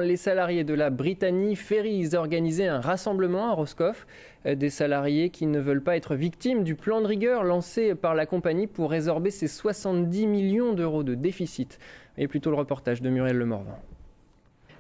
Les salariés de la Brittany Ferries organisaient un rassemblement à Roscoff. Des salariés qui ne veulent pas être victimes du plan de rigueur lancé par la compagnie pour résorber ses 70 millions d'euros de déficit. Et plutôt le reportage de Muriel Lemorvan.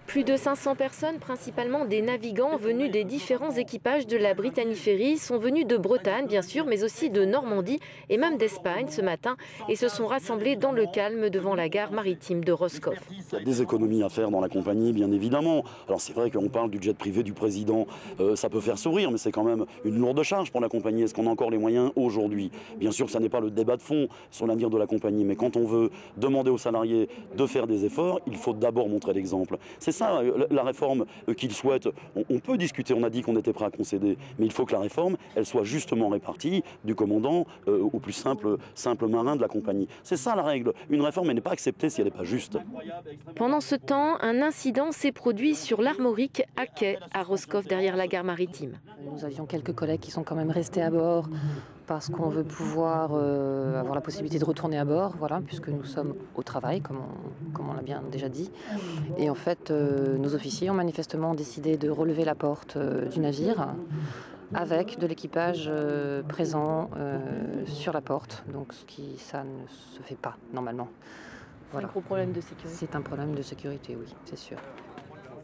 Plus de 500 personnes, principalement des navigants venus des différents équipages de la Brittany Ferries, sont venus de Bretagne bien sûr, mais aussi de Normandie et même d'Espagne ce matin et se sont rassemblés dans le calme devant la gare maritime de Roscoff. Il y a des économies à faire dans la compagnie, bien évidemment. Alors c'est vrai qu'on parle du jet privé du président, ça peut faire sourire, mais c'est quand même une lourde charge pour la compagnie. Est-ce qu'on a encore les moyens aujourd'hui? Bien sûr que ça n'est pas le débat de fond sur l'avenir de la compagnie, mais quand on veut demander aux salariés de faire des efforts, il faut d'abord montrer l'exemple. C'est ça, la réforme qu'ils souhaitent. On peut discuter, on a dit qu'on était prêt à concéder, mais il faut que la réforme, elle soit justement répartie du commandant au plus simple marin de la compagnie. C'est ça la règle. Une réforme, elle n'est pas acceptée si elle n'est pas juste. Pendant ce temps, un incident s'est produit sur l'Armorique à quai à Roscoff, derrière la gare maritime. Nous avions quelques collègues qui sont quand même restés à bord parce qu'on veut pouvoir avoir la possibilité de retourner à bord, voilà, puisque nous sommes au travail, comme on l'a bien déjà dit. Et en fait, nos officiers ont manifestement décidé de relever la porte du navire avec de l'équipage présent sur la porte. Donc ça ne se fait pas normalement. Voilà. C'est un gros problème de sécurité. C'est un problème de sécurité, oui, c'est sûr.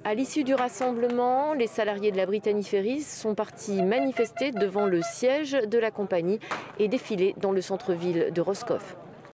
À l'issue du rassemblement, les salariés de la Brittany Ferries sont partis manifester devant le siège de la compagnie et défiler dans le centre-ville de Roscoff.